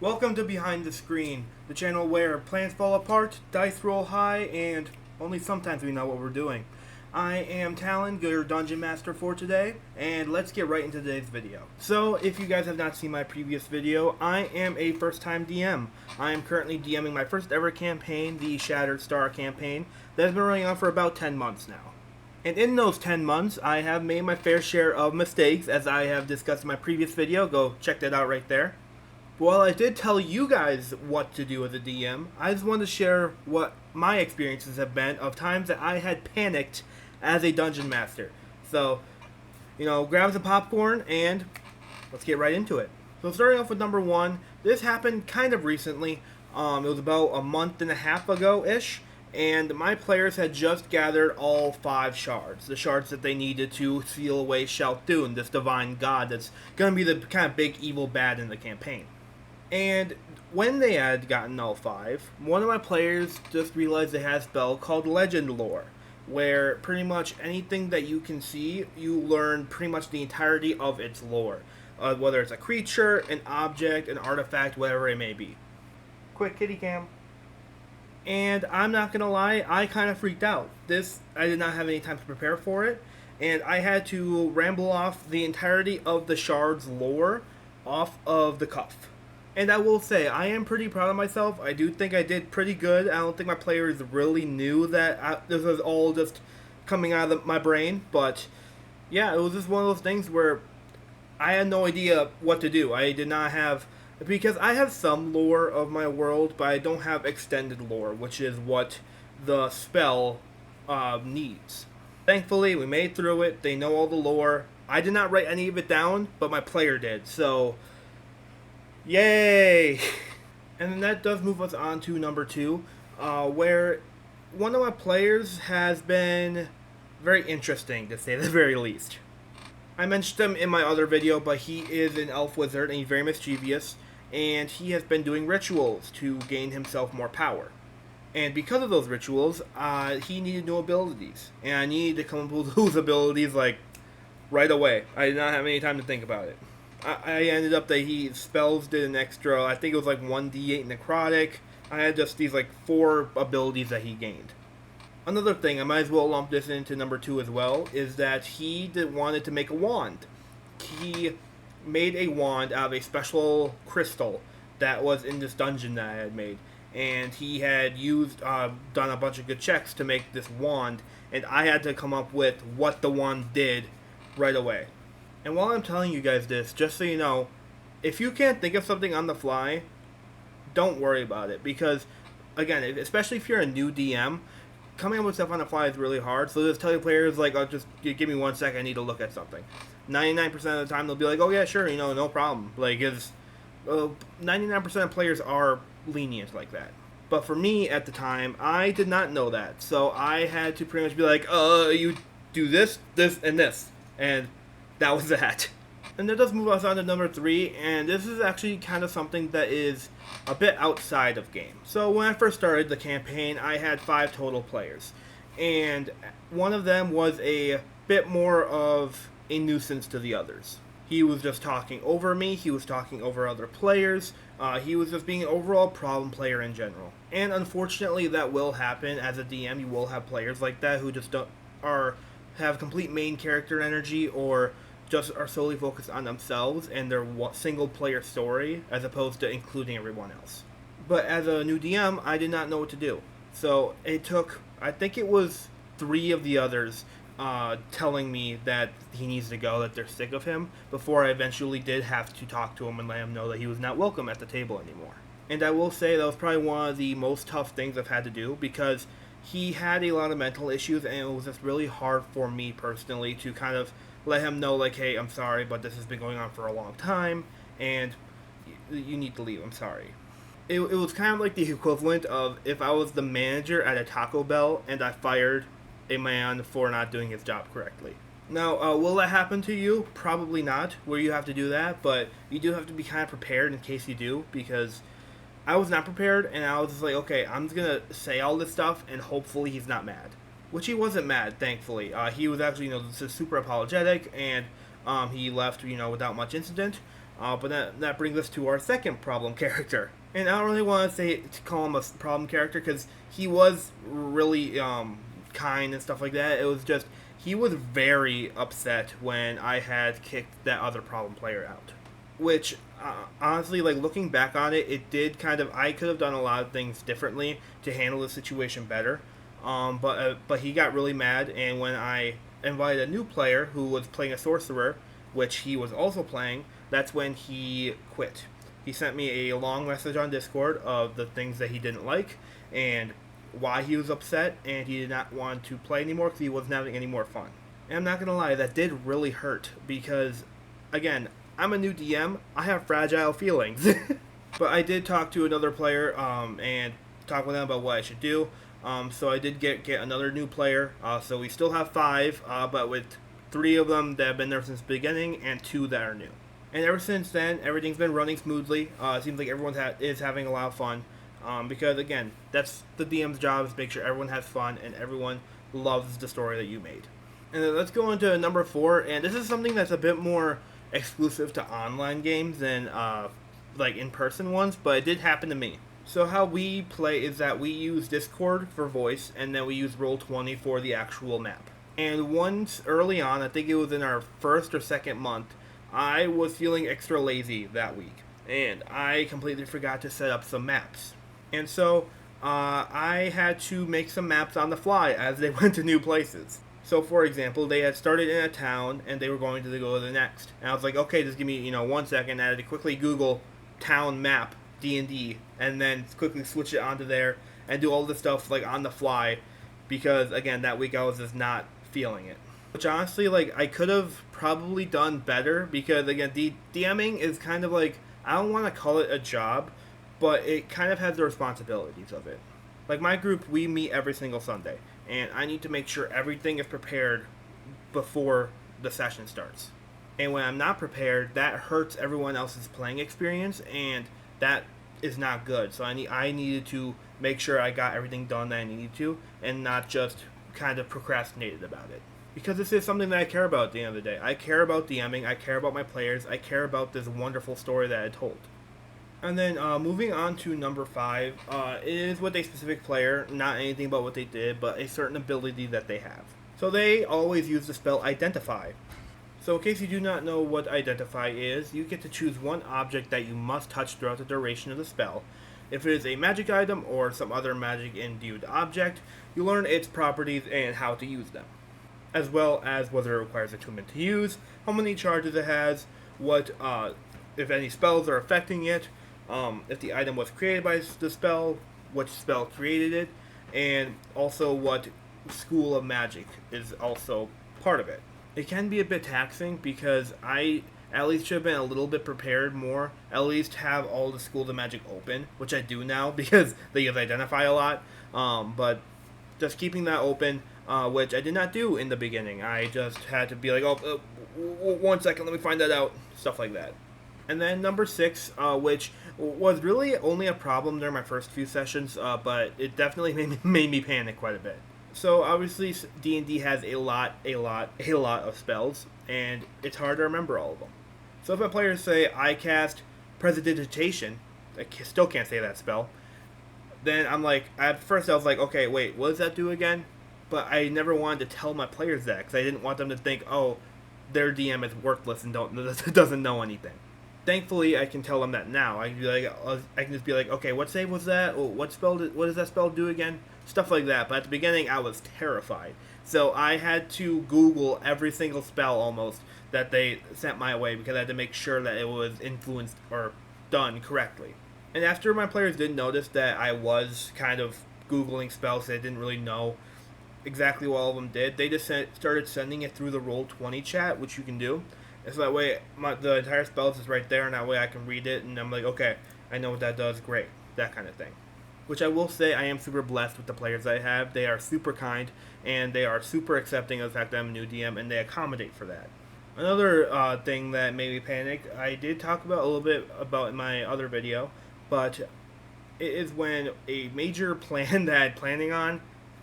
Welcome to Behind the Screen, the channel where plans fall apart, dice roll high, and only sometimes we know what we're doing. I am Talon, your Dungeon Master for today, and let's get right into today's video. So, if you guys have not seen my previous video, I am a first-time DM. I am currently DMing my first ever campaign, the Shattered Star campaign, that has been running on for about 10 months now. And in those 10 months, I have made my fair share of mistakes, as I have discussed in my previous video. Go check that out right there. While I did tell you guys what to do as a DM, I just wanted to share what my experiences have been of times that I had panicked as a dungeon master. So, grab some popcorn and let's get right into it. So starting off with number one, this happened kind of recently. It was about a month and a half ago-ish, and my players had just gathered all 5 shards. The shards that they needed to seal away Shalthun, this divine god that's going to be the kind of big evil bad in the campaign. And when they had gotten all 5, one of my players just realized they had a spell called Legend Lore, where pretty much anything that you can see, you learn pretty much the entirety of its lore. Whether it's a creature, an object, an artifact, whatever it may be. Quick kitty cam. And I'm not gonna lie, I kind of freaked out. I did not have any time to prepare for it, and I had to ramble off the entirety of the shard's lore off of the cuff. And I will say, I am pretty proud of myself. I do think I did pretty good. I don't think my players really knew that this was all just coming out of my brain. But, yeah, it was just one of those things where I had no idea what to do. I did not have... Because I have some lore of my world, but I don't have extended lore, which is what the spell needs. Thankfully, we made through it. They know all the lore. I did not write any of it down, but my player did. So... Yay! And then that does move us on to number 2, where one of my players has been very interesting, to say the very least. I mentioned him in my other video, but he is an elf wizard, and he's very mischievous, and he has been doing rituals to gain himself more power. And because of those rituals, he needed new abilities, and I needed to come up with those abilities, right away. I did not have any time to think about it. I ended up that spells did an extra, I think it was 1d8 necrotic. I had just these 4 abilities that he gained. Another thing, I might as well lump this into number 2 as well, is that he wanted to make a wand. He made a wand out of a special crystal that was in this dungeon that I had made. And he had done a bunch of good checks to make this wand, and I had to come up with what the wand did right away. And while I'm telling you guys this, just so you know, if you can't think of something on the fly, don't worry about it. Because, again, especially if you're a new DM, coming up with stuff on the fly is really hard. So just tell your players, oh, just give me 1 second, I need to look at something. 99% of the time, they'll be like, oh yeah, sure, no problem. 99% of players are lenient like that. But for me, at the time, I did not know that. So I had to pretty much be like, you do this, this, and this. And that was that. And that does move us on to number 3, and this is actually kind of something that is a bit outside of game. So when I first started the campaign, I had 5 total players, and one of them was a bit more of a nuisance to the others. He was just talking over me, he was talking over other players, he was just being an overall problem player in general. And unfortunately that will happen as a DM. You will have players like that who just have complete main character energy, or just are solely focused on themselves and their single player story as opposed to including everyone else. But as a new DM, I did not know what to do. So it took, I think it was 3 of the others telling me that he needs to go, that they're sick of him, before I eventually did have to talk to him and let him know that he was not welcome at the table anymore. And I will say that was probably one of the most tough things I've had to do, because he had a lot of mental issues, and it was just really hard for me personally to kind of let him know, hey, I'm sorry, but this has been going on for a long time, and you need to leave, I'm sorry. It was kind of like the equivalent of if I was the manager at a Taco Bell and I fired a man for not doing his job correctly. Now, will that happen to you? Probably not, where you have to do that, but you do have to be kind of prepared in case you do, because I was not prepared, and I was just like, okay, I'm just going to say all this stuff, and hopefully he's not mad. Which he wasn't mad, thankfully. He was actually, super apologetic, and he left, without much incident. But that brings us to our second problem character. And I don't really want to call him a problem character because he was really kind and stuff like that. It was just he was very upset when I had kicked that other problem player out. Which honestly, like looking back on it, it did kind of I could have done a lot of things differently to handle the situation better. But he got really mad, and when I invited a new player who was playing a sorcerer, which he was also playing, that's when he quit. He sent me a long message on Discord of the things that he didn't like and why he was upset, and he did not want to play anymore because he wasn't having any more fun. And I'm not gonna lie, that did really hurt because, again, I'm a new DM. I have fragile feelings. But I did talk to another player and talk with them about what I should do. So I did get another new player. So we still have 5, but with 3 of them that have been there since the beginning and 2 that are new. And ever since then, everything's been running smoothly. It seems like everyone is having a lot of fun. Because, again, that's the DM's job, is make sure everyone has fun and everyone loves the story that you made. And then let's go into number 4. And this is something that's a bit more exclusive to online games than like in-person ones, but it did happen to me. So how we play is that we use Discord for voice, and then we use Roll20 for the actual map. And once early on, I think it was in our first or second month, I was feeling extra lazy that week, and I completely forgot to set up some maps. And so I had to make some maps on the fly as they went to new places. So, for example, they had started in a town, and they were going to go to the next. And I was like, okay, just give me 1 second. I had to quickly Google town map D&D, and then quickly switch it onto there and do all this stuff like on the fly, because again, that week I was just not feeling it. Which honestly, like, I could have probably done better, because again, DMing is kind of like, I don't want to call it a job, but it kind of has the responsibilities of it. Like my group, we meet every single Sunday, and I need to make sure everything is prepared before the session starts. And when I'm not prepared, that hurts everyone else's playing experience, and that is not good. So I needed to make sure I got everything done that I needed to, and not just kind of procrastinated about it. Because this is something that I care about at the end of the day. I care about DMing, I care about my players, I care about this wonderful story that I told. And then moving on to number 5, it is with a specific player, not anything about what they did, but a certain ability that they have. So they always use the spell Identify. So in case you do not know what Identify is, you get to choose one object that you must touch throughout the duration of the spell. If it is a magic item or some other magic-imbued object, you learn its properties and how to use them, as well as whether it requires attunement to use, how many charges it has, what if any spells are affecting it, if the item was created by the spell, which spell created it, and also what school of magic is also part of it. It can be a bit taxing because I at least should have been a little bit prepared more, at least have all the schools of magic open, which I do now because they use Identify a lot, but just keeping that open, which I did not do in the beginning. I just had to be like, 1 second, let me find that out, stuff like that. And then number 6, which was really only a problem during my first few sessions, but it definitely made me panic quite a bit. So obviously D&D has a lot of spells, and it's hard to remember all of them. So if my players say, I cast Prestidigitation, I still can't say that spell, then I'm like, at first I was like, okay, wait, what does that do again? But I never wanted to tell my players that, because I didn't want them to think, oh, their DM is worthless and doesn't know anything. Thankfully, I can tell them that now. I can just be like, okay, what save was that? Oh, what does that spell do again? Stuff like that. But at the beginning, I was terrified. So I had to Google every single spell almost that they sent my way, because I had to make sure that it was influenced or done correctly. And after my players did notice that I was kind of Googling spells, they didn't really know exactly what all of them did, they just started sending it through the Roll20 chat, which you can do. And so that way, the entire spells is right there, and that way I can read it, and I'm like, okay, I know what that does, great, that kind of thing. Which I will say, I am super blessed with the players I have. They are super kind, and they are super accepting of the fact that I'm a new DM, and they accommodate for that. Another thing that made me panic, I did talk about a little bit about in my other video, but it is when a major plan that I had planning on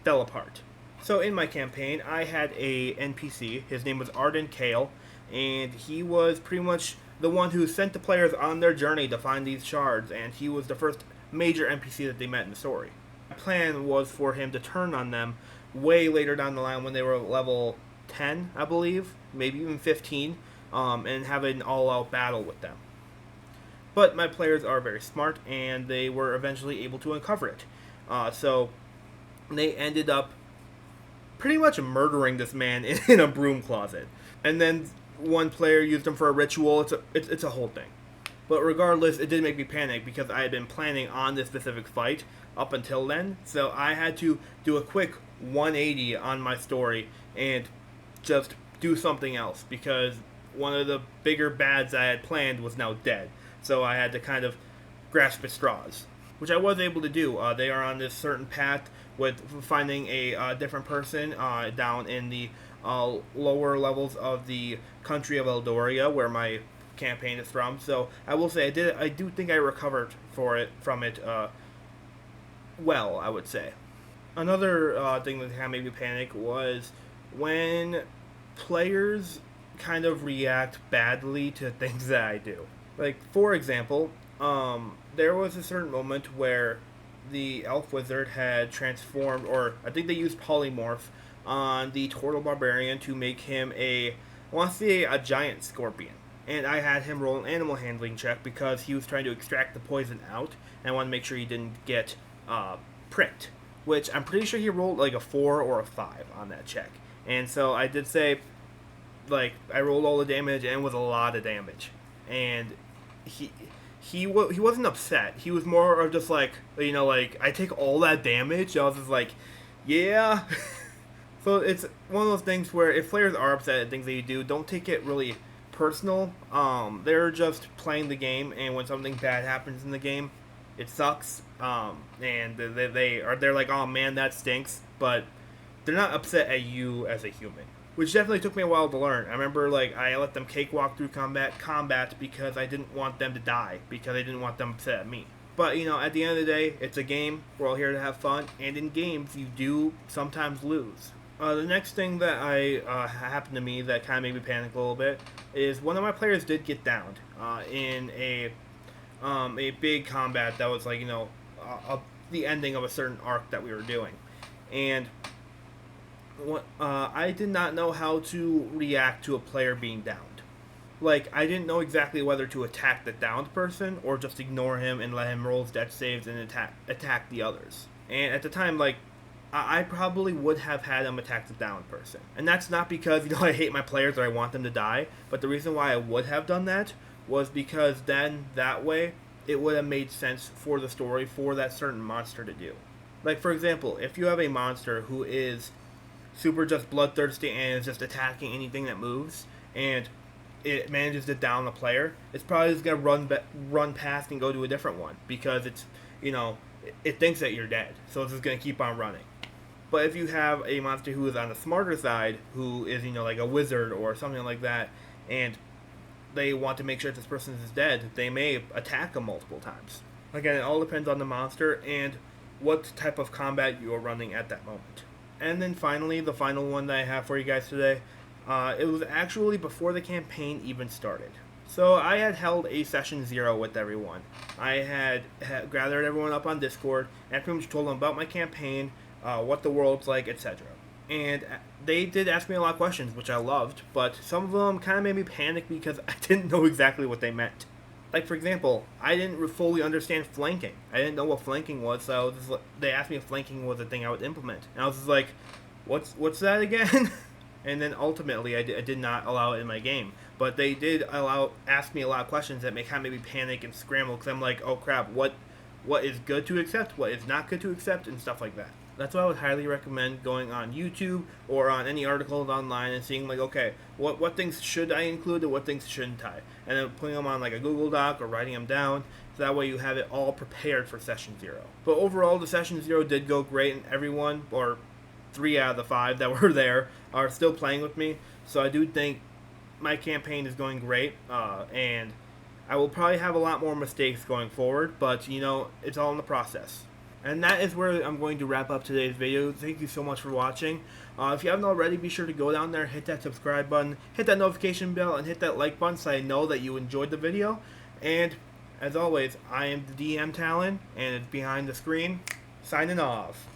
fell apart. So in my campaign, I had a NPC, his name was Arden Kale, and he was pretty much the one who sent the players on their journey to find these shards, and he was the first major NPC that they met in the story. My plan was for him to turn on them way later down the line when they were level 10, I believe, maybe even 15, and have an all-out battle with them. But my players are very smart, and they were eventually able to uncover it. So they ended up pretty much murdering this man in a broom closet. And then one player used him for a ritual. It's a whole thing. But regardless, it did make me panic because I had been planning on this specific fight up until then. So I had to do a quick 180 on my story and just do something else because one of the bigger bads I had planned was now dead. So I had to kind of grasp at straws, which I was able to do. They are on this certain path with finding a different person down in the lower levels of the country of Eldoria, where my campaign is from. So I will say I do think I recovered from it well, I would say. Another thing that kind of made me panic was when players kind of react badly to things that I do. Like, for example, there was a certain moment where the elf wizard had transformed, or I think they used polymorph on the turtle barbarian to make him I want to say a giant scorpion. And I had him roll an animal handling check because he was trying to extract the poison out, and I wanted to make sure he didn't get pricked, which I'm pretty sure he rolled like a 4 or a 5 on that check. And so I did say, like, I rolled all the damage, and it was a lot of damage. And he wasn't upset. He was more of just like, like, I take all that damage. I was just like, yeah. So it's one of those things where if players are upset at things that you do, don't take it really personal. They're just playing the game, and when something bad happens in the game, it sucks. And they're like, oh man, that stinks. But they're not upset at you as a human, which definitely took me a while to learn. I remember, like, I let them cakewalk through combat because I didn't want them to die, because I didn't want them upset at me. But, at the end of the day, it's a game. We're all here to have fun, and in games, you do sometimes lose. The next thing that happened to me that kind of made me panic a little bit is one of my players did get downed in a big combat that was, like, the ending of a certain arc that we were doing. And I did not know how to react to a player being downed. Like, I didn't know exactly whether to attack the downed person or just ignore him and let him roll his death saves and attack the others. And at the time, like, I probably would have had him attack the downed person. And that's not because, I hate my players or I want them to die, but the reason why I would have done that was because then, that way, it would have made sense for the story for that certain monster to do. Like, for example, if you have a monster who is super just bloodthirsty and is just attacking anything that moves, and it manages to down the player, it's probably just going to run past and go to a different one, because it's, it thinks that you're dead, so it's just going to keep on running. But if you have a monster who is on the smarter side, who is, like a wizard or something like that, and they want to make sure this person is dead, they may attack them multiple times. Again, it all depends on the monster and what type of combat you are running at that moment. And then finally, the final one that I have for you guys today, it was actually before the campaign even started. So I had held a session 0 with everyone. I had gathered everyone up on Discord, and pretty much told them about my campaign, what the world's like, etc. And they did ask me a lot of questions, which I loved, but some of them kind of made me panic because I didn't know exactly what they meant. Like, for example, I didn't fully understand flanking. I didn't know what flanking was, so they asked me if flanking was a thing I would implement. And I was just like, what's that again? And then ultimately, I did not allow it in my game. But they did ask me a lot of questions that kind of made me panic and scramble, because I'm like, oh crap, what is good to accept, what is not good to accept, and stuff like that. That's why I would highly recommend going on YouTube or on any articles online and seeing, like, okay, what things should I include and what things shouldn't I? And then putting them on, like, a Google Doc or writing them down, so that way you have it all prepared for Session 0. But overall, the Session 0 did go great, and everyone, or 3 out of the 5 that were there, are still playing with me. So I do think my campaign is going great, and I will probably have a lot more mistakes going forward, but, it's all in the process. And that is where I'm going to wrap up today's video. Thank you so much for watching. If you haven't already, be sure to go down there, hit that subscribe button, hit that notification bell, and hit that like button so I know that you enjoyed the video. And as always, I am the DM Talon, and it's behind the screen, signing off.